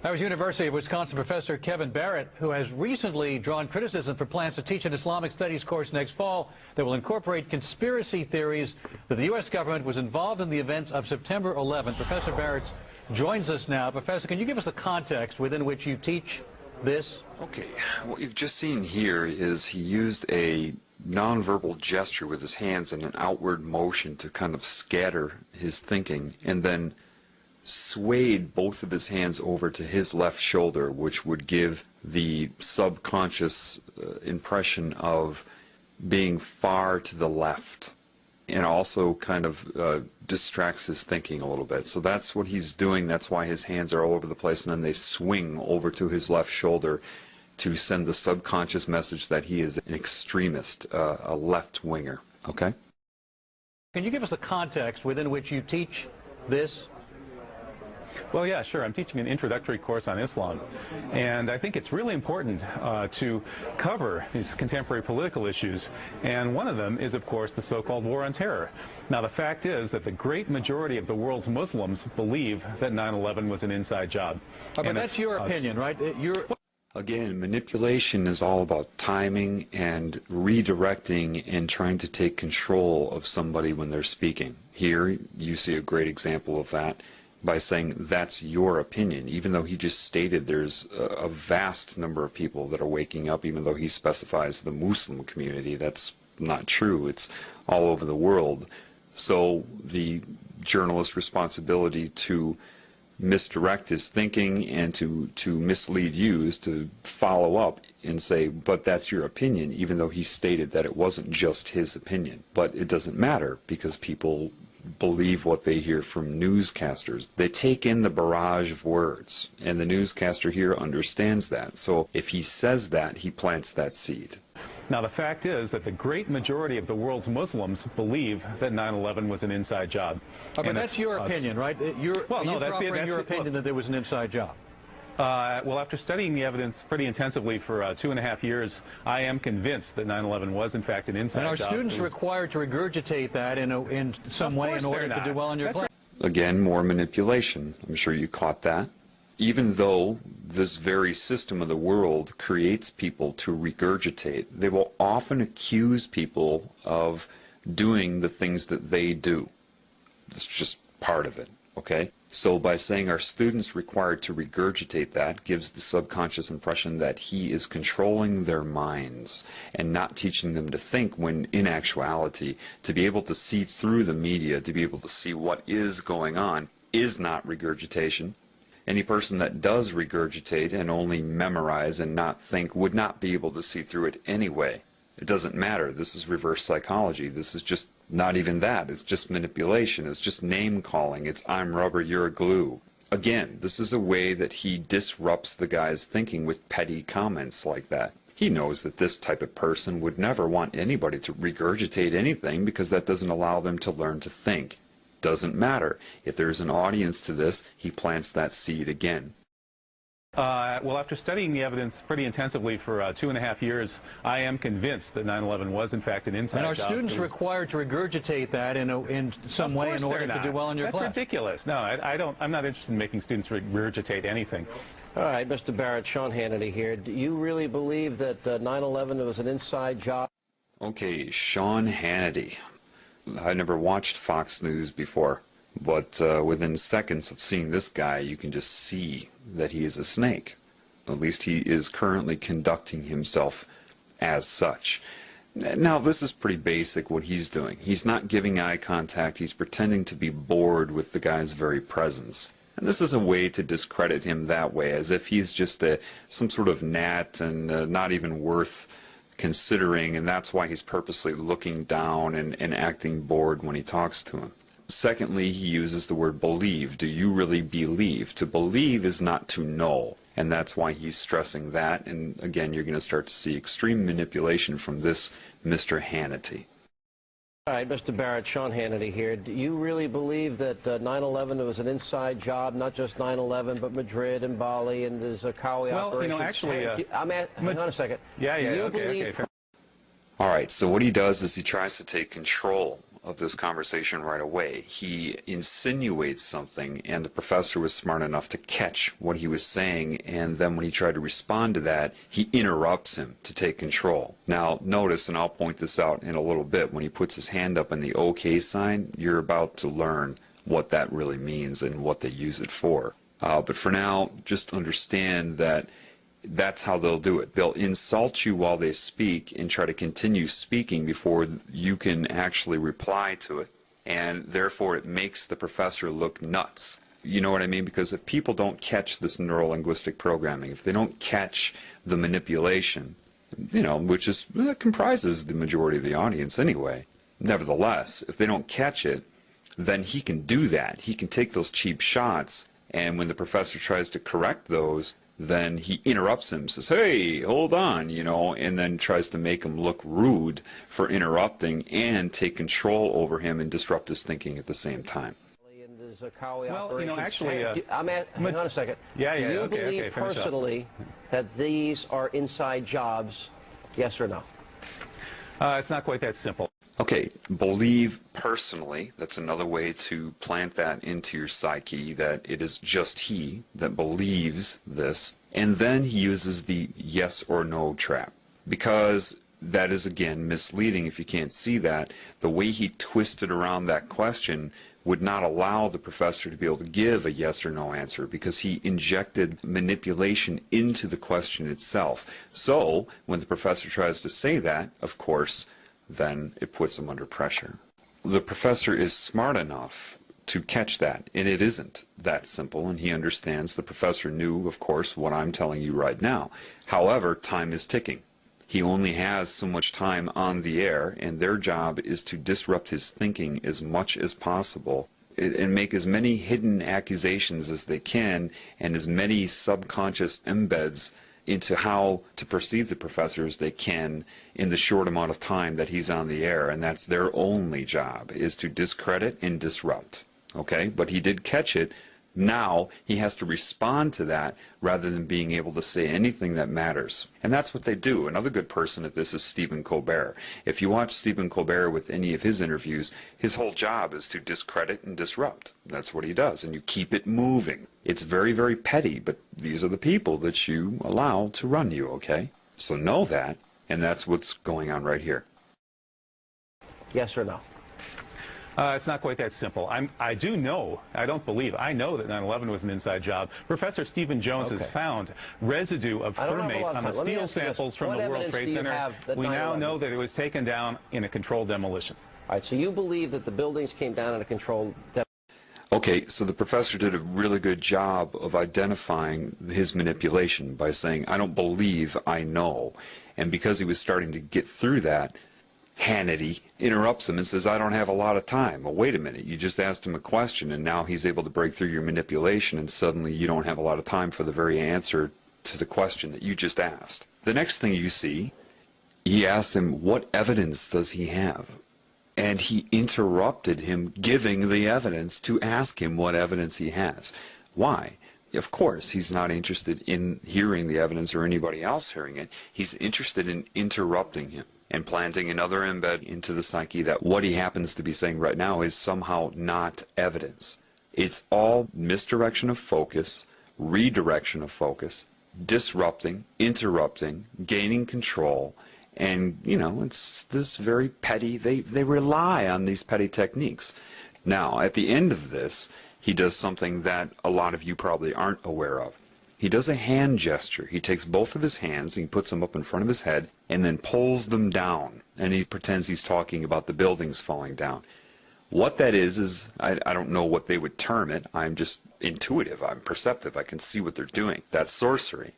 That was University of Wisconsin professor Kevin Barrett, who has recently drawn criticism for plans to teach an Islamic studies course next fall that will incorporate conspiracy theories that the U.S. government was involved in the events of September 11th. Professor Barrett joins us now. Professor, can you give us the context within which you teach this? Okay, what you've just seen here is he used a nonverbal gesture with his hands and an outward motion to kind of scatter his thinking, and then swayed both of his hands over to his left shoulder, which would give the subconscious impression of being far to the left, and also kind of distracts his thinking a little bit. So that's what he's doing. That's why his hands are all over the place, and then they swing over to his left shoulder to send the subconscious message that he is an extremist, a left-winger. Okay? Can you give us the context within which you teach this? Well, yeah, sure. I'm teaching an introductory course on Islam, and I think it's really important to cover these contemporary political issues, and one of them is, of course, the so-called war on terror. Now, the fact is that the great majority of the world's Muslims believe that 9/11 was an inside job. But that's your opinion, right? Again, manipulation is all about timing and redirecting and trying to take control of somebody when they're speaking. Here, you see a great example of that by saying that's your opinion, even though he just stated there's a vast number of people that are waking up, even though he specifies the Muslim community. That's not true. It's all over the world. So the journalist's responsibility to misdirect his thinking and to mislead you is to follow up and say, but that's your opinion, even though he stated that it wasn't just his opinion. But it doesn't matter, because people believe what they hear from newscasters. They take in the barrage of words, and the newscaster here understands that. So if he says that, he plants that seed. Now, the fact is that the great majority of the world's Muslims believe that 9/11 was an inside job. But that's your opinion, right? Well, no, that's your opinion that there was an inside job. Well, after studying the evidence pretty intensively for 2.5 years, I am convinced that 9/11 was, in fact, an inside job. And are students required to regurgitate that in some way in order to do well in your class? Again, more manipulation. I'm sure you caught that. Even though this very system of the world creates people to regurgitate, they will often accuse people of doing the things that they do. It's just part of it, okay? So by saying our students required to regurgitate that gives the subconscious impression that he is controlling their minds and not teaching them to think, when in actuality, to be able to see through the media, to be able to see what is going on, is not regurgitation. Any person that does regurgitate and only memorize and not think would not be able to see through it anyway. It doesn't matter. This is reverse psychology. This is just not even that. It's just manipulation. It's just name calling. It's I'm rubber, you're glue. Again, this is a way that he disrupts the guy's thinking with petty comments like that. He knows that this type of person would never want anybody to regurgitate anything, because that doesn't allow them to learn to think. Doesn't matter. If there's an audience to this, he plants that seed again. Well, after studying the evidence pretty intensively for 2.5 years, I am convinced that 9/11 was, in fact, an inside job. And are students required to regurgitate that in some way in order to do well in your class? That's ridiculous. No, I'm not interested in making students regurgitate anything. All right, Mr. Barrett, Sean Hannity here. Do you really believe that 9/11 was an inside job? Okay, Sean Hannity. I never watched Fox News before, but within seconds of seeing this guy, you can just see that he is a snake. At least he is currently conducting himself as such. Now, this is pretty basic what he's doing. He's not giving eye contact. He's pretending to be bored with the guy's very presence. And this is a way to discredit him that way, as if he's just some sort of gnat and not even worth considering, and that's why he's purposely looking down and acting bored when he talks to him. Secondly, he uses the word believe. Do you really believe? To believe is not to know, and that's why he's stressing that. And again, you're going to start to see extreme manipulation from this Mr. Hannity. All right, Mr. Barrett, Sean Hannity here. Do you really believe that 9/11 was an inside job, not just 9/11, but Madrid and Bali and the Zarqawi operation? Well, you know, actually... hang on a second. Yeah, okay. All right, so what he does is he tries to take control of this conversation right away. He insinuates something, and the professor was smart enough to catch what he was saying, and then when he tried to respond to that, he interrupts him to take control. Now, notice, and I'll point this out in a little bit, when he puts his hand up in the OK sign, you're about to learn what that really means and what they use it for. But for now, just understand that that's how they'll do it. They'll insult you while they speak and try to continue speaking before you can actually reply to it. And therefore, it makes the professor look nuts. You know what I mean? Because if people don't catch this neuro-linguistic programming, if they don't catch the manipulation, which is comprises the majority of the audience anyway, nevertheless, if they don't catch it, then he can do that. He can take those cheap shots, and when the professor tries to correct those, then he interrupts him, says, hey, hold on, and then tries to make him look rude for interrupting and take control over him and disrupt his thinking at the same time. Well, actually... hang on a second. Do you believe personally that these are inside jobs, yes or no? It's not quite that simple. Okay, believe personally, that's another way to plant that into your psyche, that it is just he that believes this, and then he uses the yes or no trap, because that is, again, misleading if you can't see that. The way he twisted around that question would not allow the professor to be able to give a yes or no answer, because he injected manipulation into the question itself. So, when the professor tries to say that, of course, then it puts him under pressure. The professor is smart enough to catch that, and it isn't that simple, and he understands. The professor knew, of course, what I'm telling you right now. However, time is ticking. He only has so much time on the air, and their job is to disrupt his thinking as much as possible and make as many hidden accusations as they can and as many subconscious embeds into how to perceive the professor as they can in the short amount of time that he's on the air, and that's their only job, is to discredit and disrupt. Okay? But he did catch it. Now he has to respond to that rather than being able to say anything that matters. And that's what they do. Another good person at this is Stephen Colbert. If you watch Stephen Colbert with any of his interviews, his whole job is to discredit and disrupt. That's what he does, and you keep it moving. It's very, very petty, but these are the people that you allow to run you, okay? So know that, and that's what's going on right here. Yes or no? It's not quite that simple. I do know, I don't believe, I know that 9/11 was an inside job. Professor Stephen Jones has found residue of thermate on the steel samples from the World Trade Center. We now know that it was taken down in a controlled demolition. All right, so you believe that the buildings came down in a controlled demolition? Okay, so the professor did a really good job of identifying his manipulation by saying, I don't believe, I know. And because he was starting to get through that, Hannity interrupts him and says, I don't have a lot of time. Well, wait a minute, you just asked him a question, and now he's able to break through your manipulation, and suddenly you don't have a lot of time for the very answer to the question that you just asked. The next thing you see, he asks him, what evidence does he have? And he interrupted him giving the evidence to ask him what evidence he has. Why? Of course, he's not interested in hearing the evidence or anybody else hearing it. He's interested in interrupting him and planting another embed into the psyche that what he happens to be saying right now is somehow not evidence. It's all misdirection of focus, redirection of focus, disrupting, interrupting, gaining control, and, it's this very petty, they rely on these petty techniques. Now, at the end of this, he does something that a lot of you probably aren't aware of. He does a hand gesture. He takes both of his hands and he puts them up in front of his head and then pulls them down. And he pretends he's talking about the buildings falling down. What that is I don't know what they would term it. I'm just intuitive. I'm perceptive. I can see what they're doing. That's sorcery.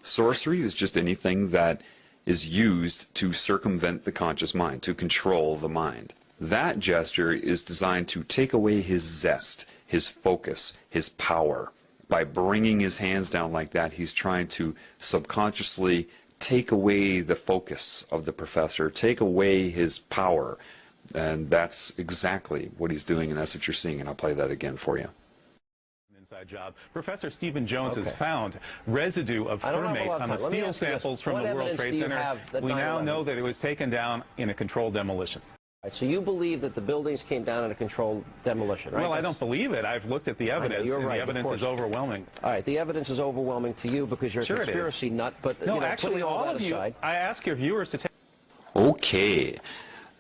Sorcery is just anything that is used to circumvent the conscious mind, to control the mind. That gesture is designed to take away his zest, his focus, his power. By bringing his hands down like that, he's trying to subconsciously take away the focus of the professor, take away his power. And that's exactly what he's doing, and that's what you're seeing, and I'll play that again for you. Inside job. Professor Stephen Jones has found residue of thermate on the steel samples from the World Trade Center. We now know that it was taken down in a controlled demolition. So you believe that the buildings came down in a controlled demolition, right? Well, I don't believe it. I've looked at the evidence, you're right, and the evidence is overwhelming. All right, the evidence is overwhelming to you because you're a conspiracy nut, but no, you know, actually, putting all that of you, aside, I ask your viewers to take... Okay.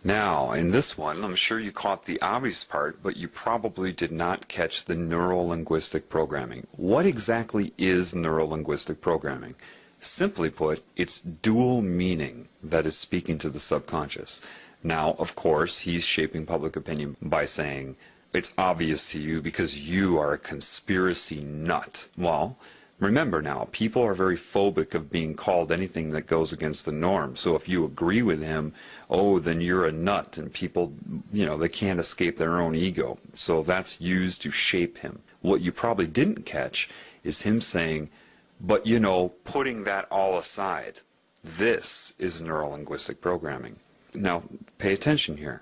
Now, in this one, I'm sure you caught the obvious part, but you probably did not catch the neuro-linguistic programming. What exactly is neuro-linguistic programming? Simply put, it's dual meaning that is speaking to the subconscious. Now, of course, he's shaping public opinion by saying, it's obvious to you because you are a conspiracy nut. Well, remember now, people are very phobic of being called anything that goes against the norm. So if you agree with him, oh, then you're a nut, and people, you know, they can't escape their own ego. So that's used to shape him. What you probably didn't catch is him saying, but, you know, putting that all aside, this is neuro-linguistic programming. Now, pay attention here.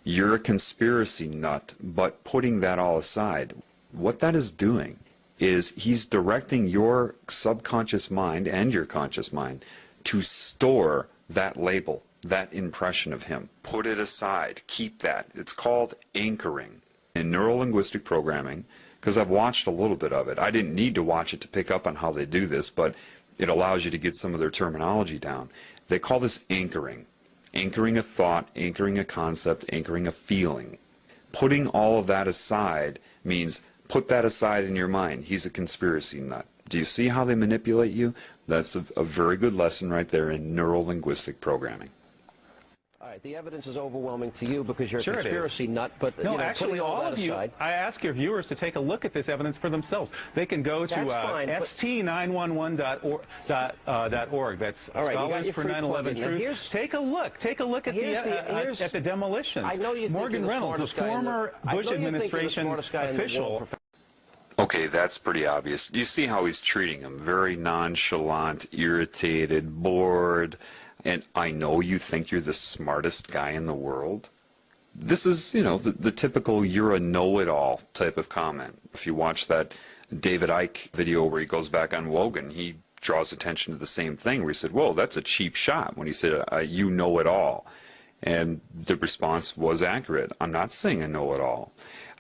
You're a conspiracy nut, but putting that all aside, what that is doing is he's directing your subconscious mind and your conscious mind to store that label, that impression of him. Put it aside. Keep that. It's called anchoring. In neuro-linguistic programming, because I've watched a little bit of it, I didn't need to watch it to pick up on how they do this, but it allows you to get some of their terminology down. They call this anchoring. Anchoring a thought, anchoring a concept, anchoring a feeling. Putting all of that aside means put that aside in your mind. He's a conspiracy nut. Do you see how they manipulate you? That's a very good lesson right there in neuro-linguistic programming. all right, the evidence is overwhelming to you because you're a Sure conspiracy nut, but no, you know, actually, putting all that of you, aside, I ask your viewers to take a look at this evidence for themselves. They can go to st911.org. That's all right, Scholars for 9/11 Truth. Take a look. Take a look at the demolitions. I know you think Morgan Reynolds, a former Bush administration official. Okay, that's pretty obvious. You see how he's treating him. Very nonchalant, irritated, bored. And I know you think you're the smartest guy in the world. This is, you know, the typical you're a know-it-all type of comment. If you watch that David Icke video where he goes back on Wogan, he draws attention to the same thing where he said, whoa, that's a cheap shot, when he said, you know it all. And the response was accurate. I'm not saying I know it all.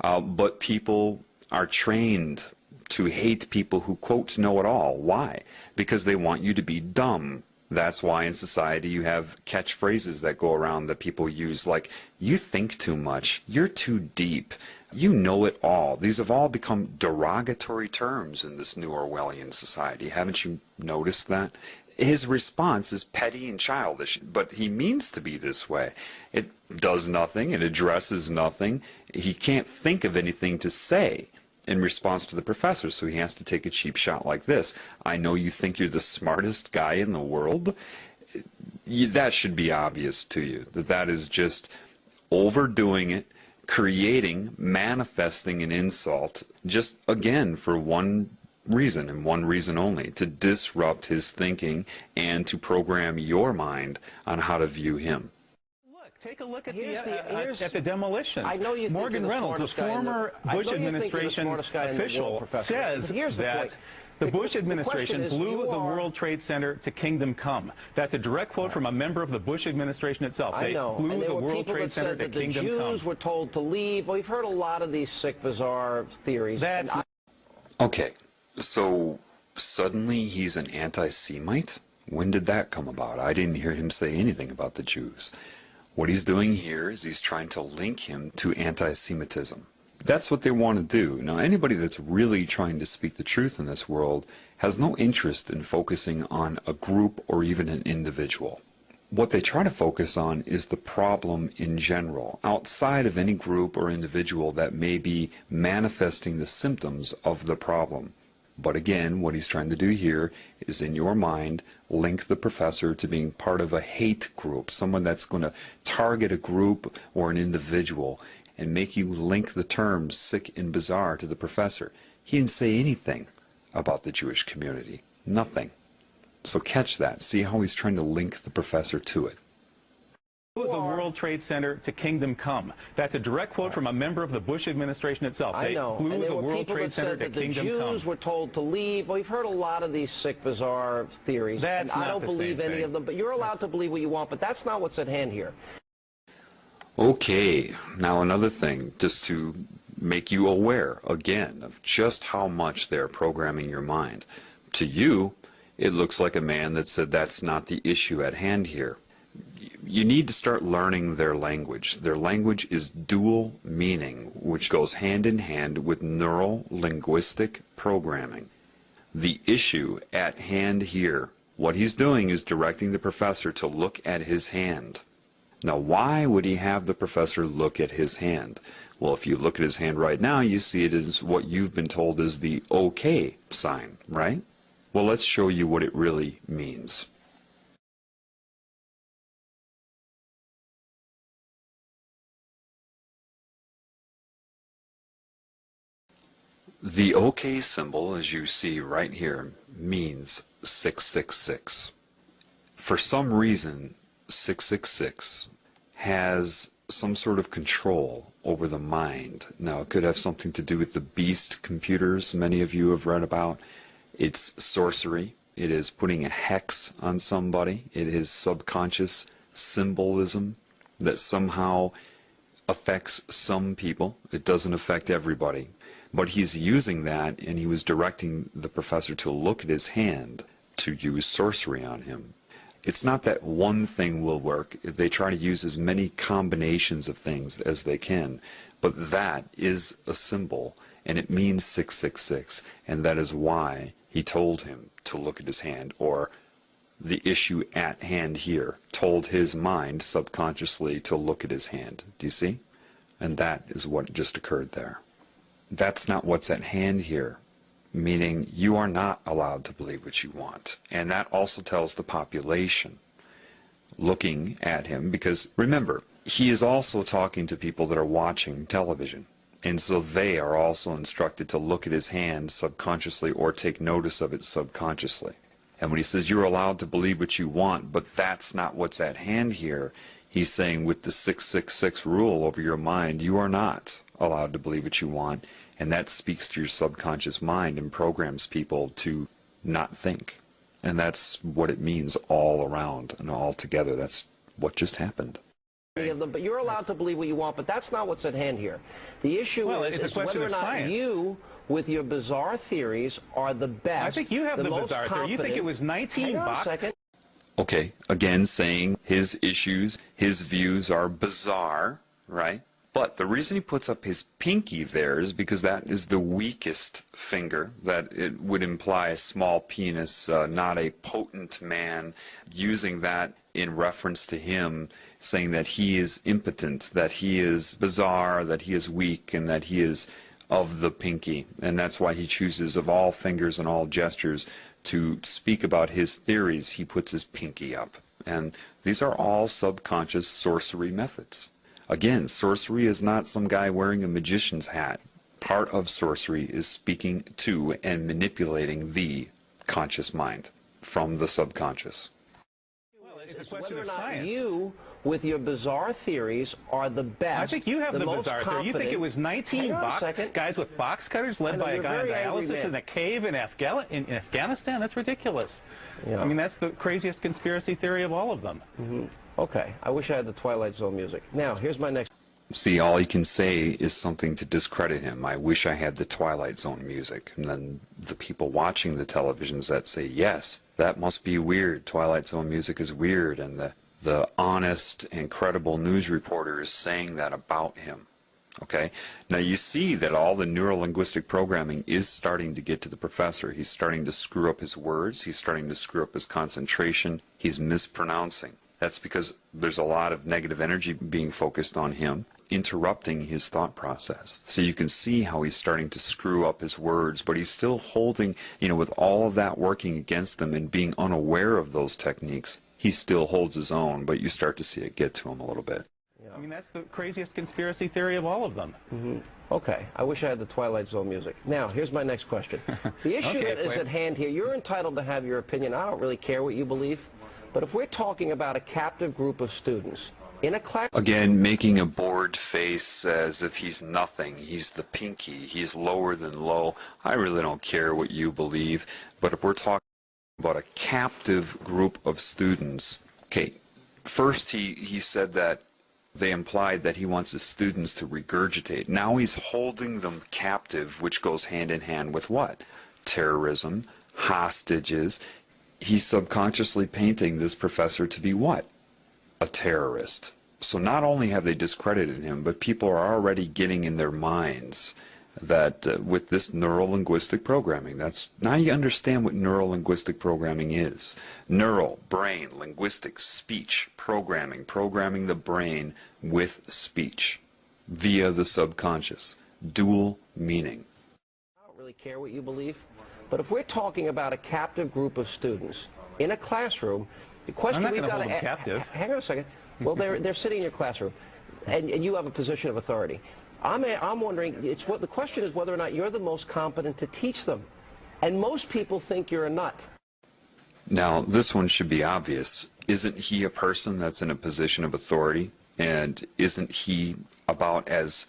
But people are trained to hate people who, quote, know it all. Why? Because they want you to be dumb. That's why in society you have catchphrases that go around that people use, like, you think too much, you're too deep, you know it all. These have all become derogatory terms in this new Orwellian society. Haven't you noticed that? His response is petty and childish, but he means to be this way. It does nothing, it addresses nothing. He can't think of anything to say in response to the professor, so he has to take a cheap shot like this. I know you think you're the smartest guy in the world. That should be obvious to you, that is just overdoing it, creating, manifesting an insult, just again for one reason and one reason only, to disrupt his thinking and to program your mind on how to view him. Take a look at the demolitions. I know you think Morgan Reynolds, a former Bush administration official, says that the Bush administration blew the World Trade Center to kingdom come. That's a direct quote from a member of the Bush administration itself. I know. They blew the World Trade Center to kingdom come. The Jews were told to leave. Well, we've heard a lot of these sick, bizarre theories. Okay, so suddenly he's an anti-Semite? When did that come about? I didn't hear him say anything about the Jews. What he's doing here is he's trying to link him to anti-Semitism. That's what they want to do. Now, anybody that's really trying to speak the truth in this world has no interest in focusing on a group or even an individual. What they try to focus on is the problem in general, outside of any group or individual that may be manifesting the symptoms of the problem. But again, what he's trying to do here is, in your mind, link the professor to being part of a hate group, someone that's going to target a group or an individual and make you link the terms sick and bizarre to the professor. He didn't say anything about the Jewish community. Nothing. So catch that. See how he's trying to link the professor to it. The World Trade Center to kingdom come. That's a direct quote from a member of the Bush administration itself. I know. Blew and there the were World people Trade that Center said that to kingdom the Jews come. were told to leave. Well, we've heard a lot of these sick, bizarre theories. That's and I not don't the believe same any thing. of them, but you're allowed to believe what you want, but that's not what's at hand here. Okay, now another thing, just to make you aware, again, of just how much they're programming your mind. To you, it looks like a man that said that's not the issue at hand here. You need to start learning their language. Their language is dual meaning, which goes hand in hand with neuro-linguistic programming. The issue at hand here, what he's doing is directing the professor to look at his hand. Now, why would he have the professor look at his hand? Well, if you look at his hand right now, you see it as what you've been told is the OK sign, right? Well, let's show you what it really means. The OK symbol, as you see right here, means 666. For some reason, 666 has some sort of control over the mind. Now, it could have something to do with the beast computers many of you have read about. It's sorcery. It is putting a hex on somebody. It is subconscious symbolism that somehow affects some people. It doesn't affect everybody. But he's using that, and he was directing the professor to look at his hand to use sorcery on him. It's not that one thing will work. They try to use as many combinations of things as they can. But that is a symbol, and it means 666, and that is why he told him to look at his hand, or the issue at hand here told his mind subconsciously to look at his hand. Do you see? And that is what just occurred there. That's not what's at hand here, meaning you are not allowed to believe what you want. And that also tells the population looking at him, because remember, he is also talking to people that are watching television. And so they are also instructed to look at his hand subconsciously or take notice of it subconsciously. And when he says you're allowed to believe what you want, but that's not what's at hand here, he's saying with the 666 rule over your mind, you are not allowed to believe what you want. And that speaks to your subconscious mind and programs people to not think. And that's what it means all around and all together. That's what just happened. Of them, but you're allowed to believe what you want, but that's not what's at hand here. The issue is whether or not you, with your bizarre theories, are the best. I think you have the bizarre theory. You think it was 19 bucks? bucks? A second. Okay, again saying his issues, his views are bizarre, right? But the reason he puts up his pinky there is because that is the weakest finger, that it would imply a small penis, not a potent man, using that in reference to him, saying that he is impotent, that he is bizarre, that he is weak, and that he is of the pinky. And that's why he chooses, of all fingers and all gestures, to speak about his theories, he puts his pinky up. And these are all subconscious sorcery methods. Again, sorcery is not some guy wearing a magician's hat. Part of sorcery is speaking to and manipulating the conscious mind from the subconscious. Well, it's a question whether or of not science. You, with your bizarre theories, are the best. I think you have the most bizarre theory. You think it was 19 bucks? Guys with box cutters led by a guy on dialysis in a cave in Afghanistan? That's ridiculous. Yeah. I mean, that's the craziest conspiracy theory of all of them. Mm-hmm. Okay, I wish I had the Twilight Zone music. Now, here's my next... See, all he can say is something to discredit him. I wish I had the Twilight Zone music. And then the people watching the televisions that say, yes, that must be weird. Twilight Zone music is weird. And the honest and credible news reporter is saying that about him. Okay? Now you see that all the neuro-linguistic programming is starting to get to the professor. He's starting to screw up his words. He's starting to screw up his concentration. He's mispronouncing. That's because there's a lot of negative energy being focused on him, interrupting his thought process. So you can see how he's starting to screw up his words, but he's still holding, with all of that working against him and being unaware of those techniques, he still holds his own, but you start to see it get to him a little bit. Yeah. I mean, that's the craziest conspiracy theory of all of them. Mm-hmm. Okay, I wish I had the Twilight Zone music. Now, here's my next question. The issue that is at hand here, you're entitled to have your opinion. I don't really care what you believe. But if we're talking about a captive group of students in a class... Again, making a bored face as if he's nothing. He's the pinky. He's lower than low. I really don't care what you believe. But if we're talking about a captive group of students... Okay, first he said that They implied that he wants his students to regurgitate. Now he's holding them captive, which goes hand in hand with what? Terrorism, hostages. He's subconsciously painting this professor to be what? A terrorist. So not only have they discredited him, but people are already getting in their minds that with this neuro-linguistic programming, now you understand what neuro-linguistic programming is. Neural, brain, linguistic, speech, programming the brain with speech via the subconscious. Dual meaning. I don't really care what you believe, but if we're talking about a captive group of students in a classroom, the question we've got to captive. Hang on a second. Well, they're sitting in your classroom, and you have a position of authority. I'm wondering, the question is whether or not you're the most competent to teach them. And most people think you're a nut. Now, this one should be obvious. Isn't he a person that's in a position of authority? And isn't he about as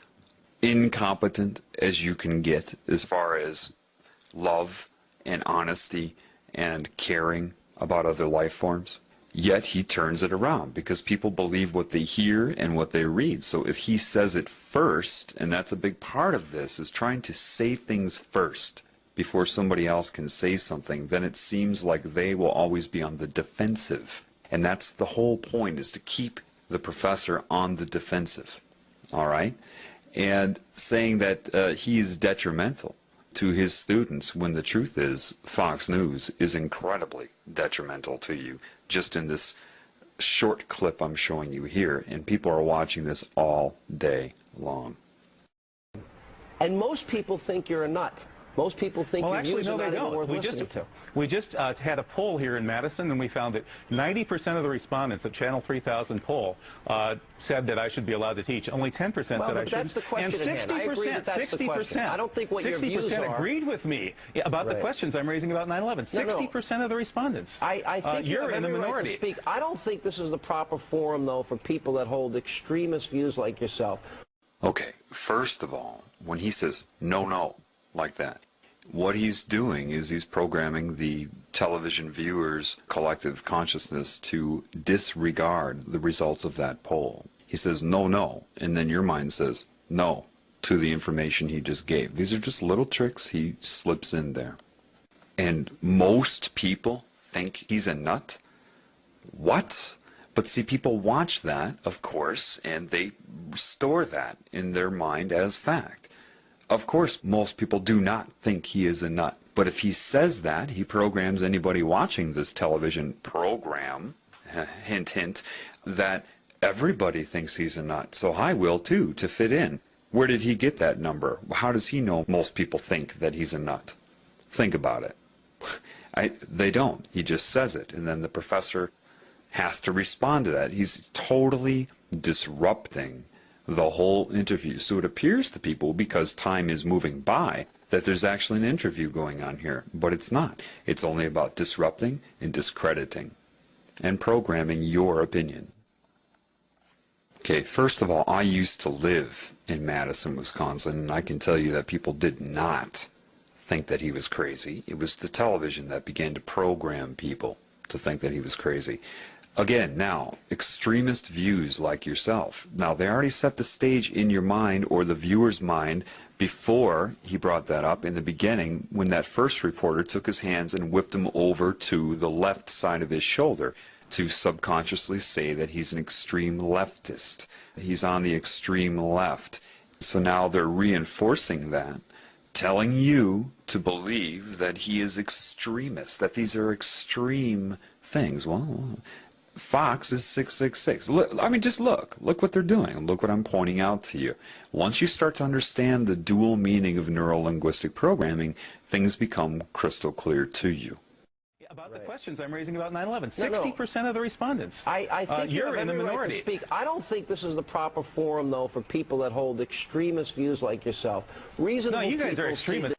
incompetent as you can get as far as love and honesty and caring about other life forms? Yet he turns it around because people believe what they hear and what they read. So if he says it first, and that's a big part of this, is trying to say things first before somebody else can say something, then it seems like they will always be on the defensive. And that's the whole point, is to keep the professor on the defensive. All right? And saying that he is detrimental to his students, when the truth is Fox News is incredibly detrimental to you, just in this short clip I'm showing you here, and people are watching this all day long. And most people think you're a nut. Most people think your views are not even worth listening to. We just had a poll here in Madison, and we found that 90% of the respondents at Channel 3000 poll said that I should be allowed to teach. Only 10% said I shouldn't. That's the question and 60%, I don't think what your views are. 60% agreed with me about the questions I'm raising about 9/11. 60% of the respondents. I think you're in the minority. Right to speak. I don't think this is the proper forum, though, for people that hold extremist views like yourself. Okay, first of all, when he says no, like that, what he's doing is he's programming the television viewers' collective consciousness to disregard the results of that poll. He says no, and then your mind says no to the information he just gave. These are just little tricks he slips in there. And most people think he's a nut? What? But see, people watch that, of course, and they store that in their mind as fact. Of course, most people do not think he is a nut. But if he says that, he programs anybody watching this television program, hint, hint, that everybody thinks he's a nut. So I will too, to fit in. Where did he get that number? How does he know most people think that he's a nut? Think about it. They don't. He just says it, and then the professor has to respond to that. He's totally disrupting the whole interview. So it appears to people, because time is moving by, that there's actually an interview going on here. But it's not. It's only about disrupting and discrediting and programming your opinion. Okay, first of all, I used to live in Madison, Wisconsin, and I can tell you that people did not think that he was crazy. It was the television that began to program people to think that he was crazy. Again, now, extremist views like yourself. Now, they already set the stage in your mind, or the viewer's mind, before he brought that up in the beginning, when that first reporter took his hands and whipped him over to the left side of his shoulder to subconsciously say that he's an extreme leftist. He's on the extreme left. So now they're reinforcing that, telling you to believe that he is extremist, that these are extreme things. Well, Fox is 666. Look, I mean, just look what they're doing. Look what I'm pointing out to you. Once you start to understand the dual meaning of neuro-linguistic programming, things become crystal clear to you. About the questions I'm raising about 9/11, 60% of the respondents. I think you're in the minority. Right to speak. I don't think this is the proper forum, though, for people that hold extremist views like yourself. Reasonable no, you guys people are extremists.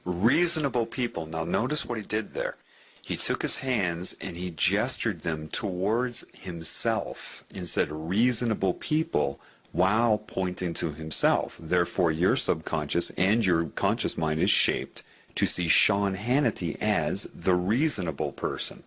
Reasonable people. Now notice what he did there. He took his hands and he gestured them towards himself and said reasonable people while pointing to himself. Therefore, your subconscious and your conscious mind is shaped to see Sean Hannity as the reasonable person.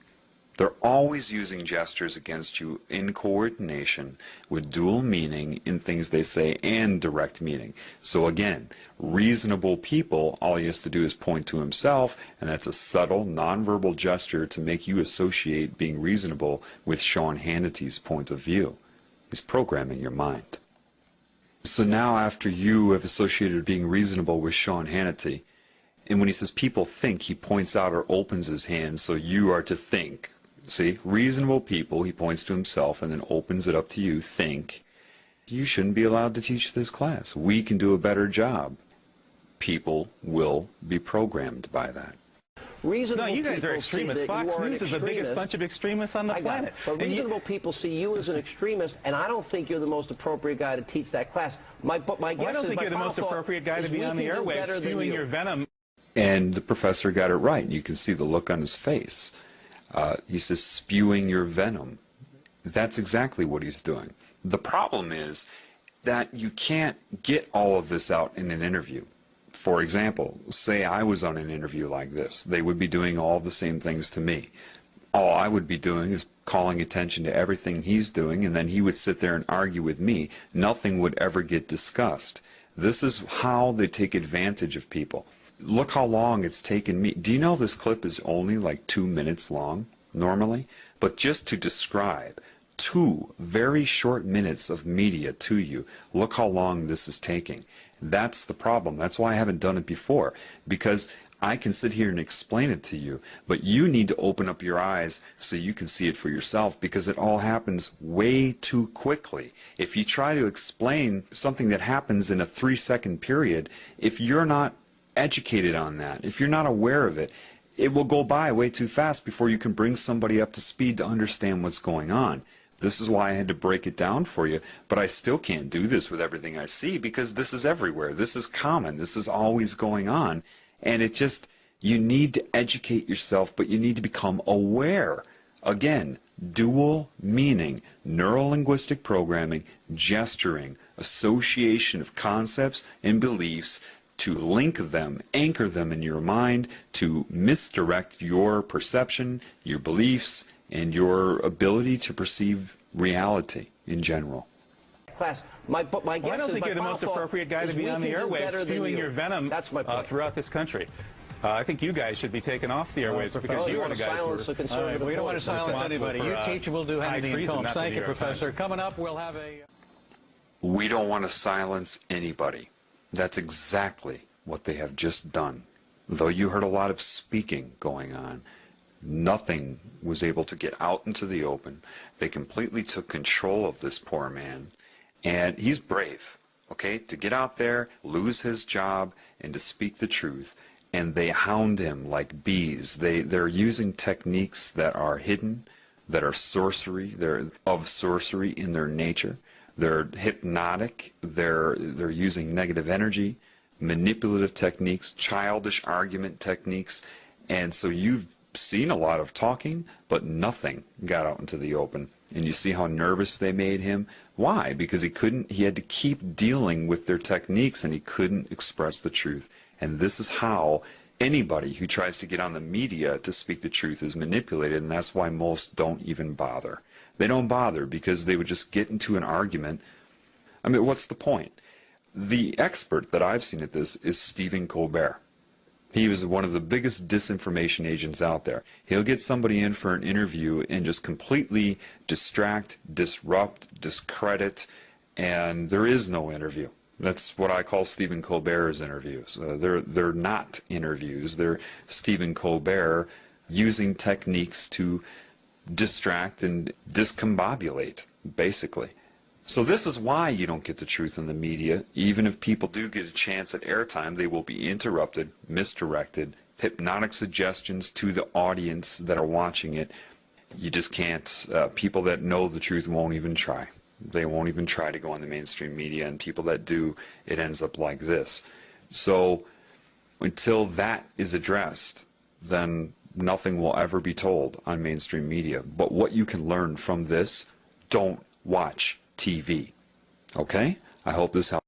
They're always using gestures against you in coordination with dual meaning in things they say and direct meaning. So again, reasonable people, all he has to do is point to himself, and that's a subtle, nonverbal gesture to make you associate being reasonable with Sean Hannity's point of view. He's programming your mind. So now after you have associated being reasonable with Sean Hannity, and when he says people think, he points out or opens his hand, so you are to think. See, reasonable people, he points to himself and then opens it up to you, think. You shouldn't be allowed to teach this class. We can do a better job. People will be programmed by that. Reasonable no, you guys are people extremists. see that Fox you are News an is the biggest bunch of extremists on the planet. But reasonable people see you as an extremist, and I don't think you're the most appropriate guy to teach that class. My guess I don't think you're the most appropriate guy to be on the airwaves spewing your venom. And the professor got it right. You can see the look on his face. He says, spewing your venom. That's exactly what he's doing. The problem is that you can't get all of this out in an interview. For example, say I was on an interview like this. They would be doing all the same things to me. All I would be doing is calling attention to everything he's doing, and then he would sit there and argue with me. Nothing would ever get discussed. This is how they take advantage of people. Look how long it's taken me. Do you know this clip is only like 2 minutes long, normally? But just to describe 2 very short minutes of media to you, look how long this is taking. That's the problem. That's why I haven't done it before, because I can sit here and explain it to you, but you need to open up your eyes so you can see it for yourself, because it all happens way too quickly. If you try to explain something that happens in a 3-second period, if you're not educated on that, if you're not aware of it, it will go by way too fast before you can bring somebody up to speed to understand what's going on. This is why I had to break it down for you, but I still can't do this with everything I see, because this is everywhere. This is common. This is always going on. And it just, you need to educate yourself, but you need to become aware. Again, dual meaning, neuro-linguistic programming, gesturing, association of concepts and beliefs to link them, anchor them in your mind, to misdirect your perception, your beliefs, and your ability to perceive reality in general. Class, my guess I don't think you're the most appropriate guy to be on the airwaves spewing your venom throughout this country. I think you guys should be taken off the airwaves because you are the guys who are we don't want to silence anybody. You teach and we'll do Hannity and Colmes. Thank you, Professor. Coming up, we'll have a... We don't want to silence anybody. That's exactly what they have just done. Though you heard a lot of speaking going on, nothing was able to get out into the open. They completely took control of this poor man. And he's brave, okay, to get out there, lose his job, and to speak the truth. And they hound him like bees. They're using techniques that are hidden, that are sorcery. They're of sorcery in their nature. They're hypnotic. They're using negative energy, manipulative techniques, childish argument techniques. And so you've seen a lot of talking, but nothing got out into the open. And you see how nervous they made him. Why? Because he had to keep dealing with their techniques, and he couldn't express the truth. And this is how anybody who tries to get on the media to speak the truth is manipulated, and that's why most don't even bother. They don't bother because they would just get into an argument. I mean, what's the point? The expert that I've seen at this is Stephen Colbert. He was one of the biggest disinformation agents out there. He'll get somebody in for an interview and just completely distract, disrupt, discredit, and there is no interview. That's what I call Stephen Colbert's interviews. They're not interviews. They're Stephen Colbert using techniques to distract and discombobulate, basically. So this is why you don't get the truth in the media. Even if people do get a chance at airtime, they will be interrupted, misdirected, hypnotic suggestions to the audience that are watching it. You just can't. People that know the truth won't even try. They won't even try to go on the mainstream media, and people that do, it ends up like this. So until that is addressed, then nothing will ever be told on mainstream media. But what you can learn from this, don't watch TV. Okay? I hope this helps.